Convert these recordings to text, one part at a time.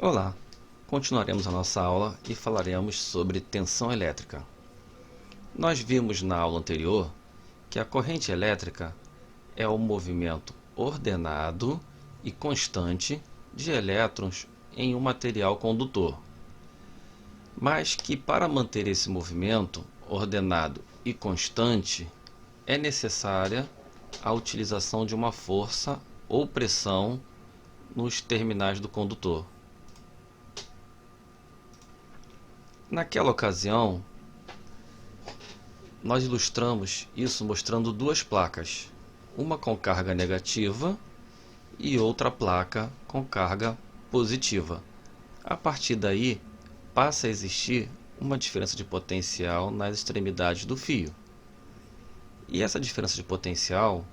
Olá, continuaremos a nossa aula e falaremos sobre tensão elétrica. Nós vimos na aula anterior que a corrente elétrica é o movimento ordenado e constante de elétrons em um material condutor, mas que para manter esse movimento ordenado e constante é necessária a utilização de uma força ou pressão nos terminais do condutor. Naquela ocasião, nós ilustramos isso mostrando duas placas, uma com carga negativa e outra placa com carga positiva. A partir daí, passa a existir uma diferença de potencial nas extremidades do fio. E essa diferença de potencial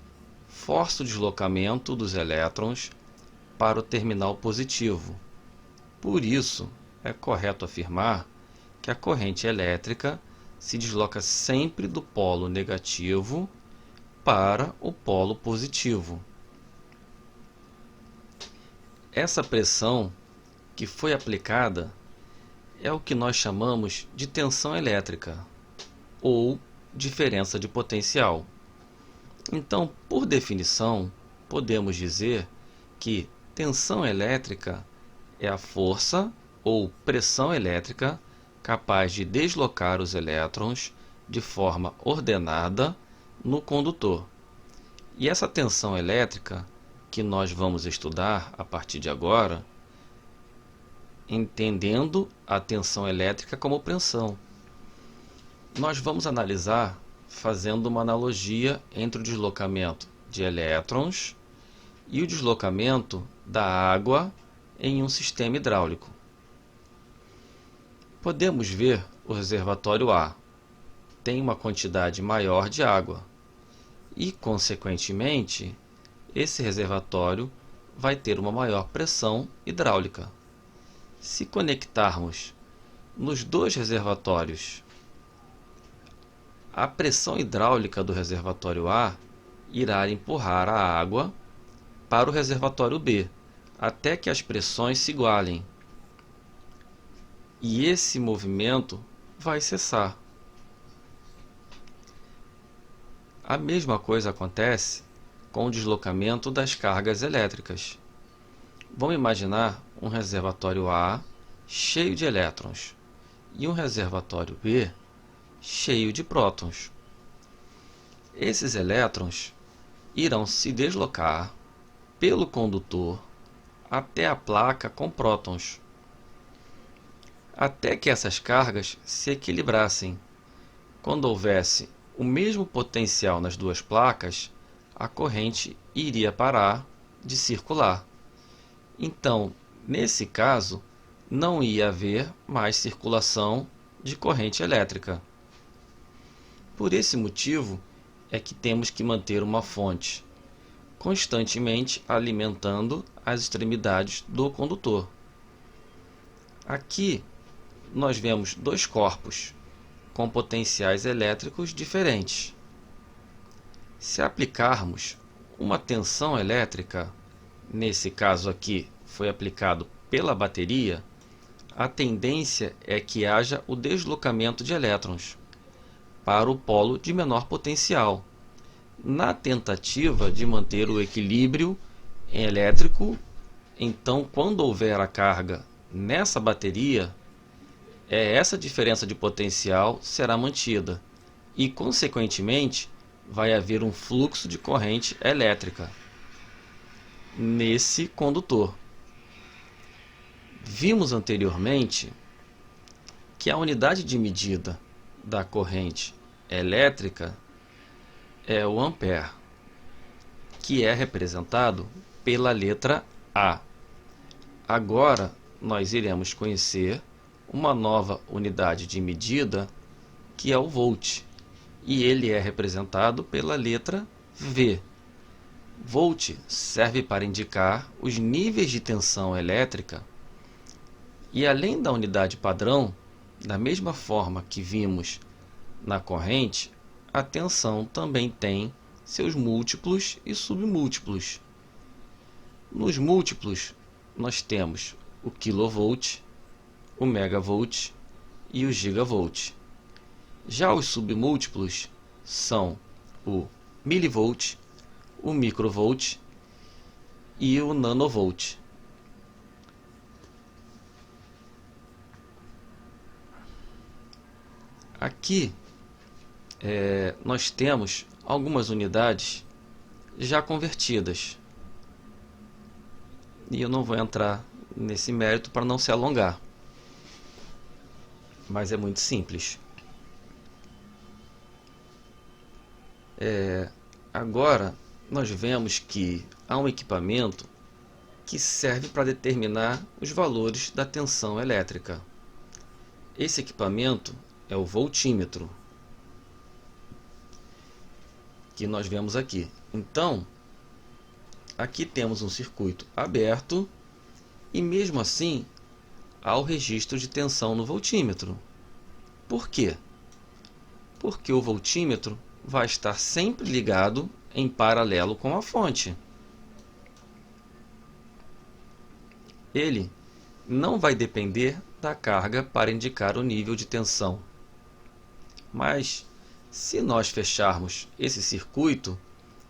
força o deslocamento dos elétrons para o terminal positivo. Por isso, é correto afirmar que a corrente elétrica se desloca sempre do polo negativo para o polo positivo. Essa pressão que foi aplicada é o que nós chamamos de tensão elétrica ou diferença de potencial. Então, por definição, podemos dizer que tensão elétrica é a força ou pressão elétrica capaz de deslocar os elétrons de forma ordenada no condutor. E essa tensão elétrica que nós vamos estudar a partir de agora, entendendo a tensão elétrica como pressão. Nós vamos analisar fazendo uma analogia entre o deslocamento de elétrons e o deslocamento da água em um sistema hidráulico. Podemos ver o reservatório A tem uma quantidade maior de água e, consequentemente, esse reservatório vai ter uma maior pressão hidráulica. Se conectarmos nos dois reservatórios, a pressão hidráulica do reservatório A irá empurrar a água para o reservatório B, até que as pressões se igualem. E esse movimento vai cessar. A mesma coisa acontece com o deslocamento das cargas elétricas. Vamos imaginar um reservatório A cheio de elétrons e um reservatório B cheio de prótons. Esses elétrons irão se deslocar pelo condutor até a placa com prótons, até que essas cargas se equilibrassem. Quando houvesse o mesmo potencial nas duas placas, a corrente iria parar de circular. Então, nesse caso, não ia haver mais circulação de corrente elétrica. Por esse motivo é que temos que manter uma fonte constantemente alimentando as extremidades do condutor. Aqui nós vemos dois corpos com potenciais elétricos diferentes. Se aplicarmos uma tensão elétrica, nesse caso aqui foi aplicado pela bateria, a tendência é que haja o deslocamento de elétrons para o polo de menor potencial, na tentativa de manter o equilíbrio elétrico. Então, quando houver a carga nessa bateria, essa diferença de potencial será mantida e, consequentemente, vai haver um fluxo de corrente elétrica nesse condutor. Vimos anteriormente que a unidade de medida da corrente elétrica é o ampere, que é representado pela letra A. Agora, nós iremos conhecer uma nova unidade de medida, que é o volt, e ele é representado pela letra V. Volt serve para indicar os níveis de tensão elétrica, e além da unidade padrão, da mesma forma que vimos na corrente, a tensão também tem seus múltiplos e submúltiplos. Nos múltiplos, nós temos o quilovolt, o megavolt e o gigavolt. Já os submúltiplos são o milivolt, o microvolt e o nanovolt. Aqui nós temos algumas unidades já convertidas. E eu não vou entrar nesse mérito para não se alongar. Mas é muito simples. Agora nós vemos que há um equipamento que serve para determinar os valores da tensão elétrica. Esse equipamento é o voltímetro, que nós vemos aqui. Então, aqui temos um circuito aberto e mesmo assim há o registro de tensão no voltímetro. Por quê? Porque o voltímetro vai estar sempre ligado em paralelo com a fonte. Ele não vai depender da carga para indicar o nível de tensão. Mas, se nós fecharmos esse circuito,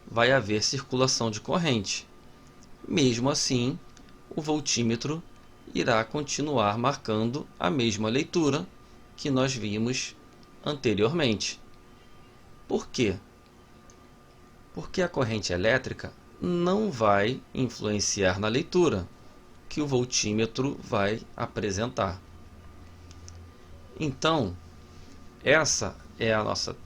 vai haver circulação de corrente. Mesmo assim, o voltímetro irá continuar marcando a mesma leitura que nós vimos anteriormente. Por quê? Porque a corrente elétrica não vai influenciar na leitura que o voltímetro vai apresentar. Então, essa é a nossa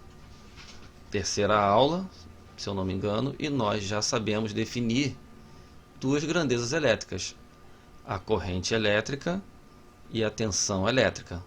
terceira aula, se eu não me engano, e nós já sabemos definir duas grandezas elétricas: a corrente elétrica e a tensão elétrica.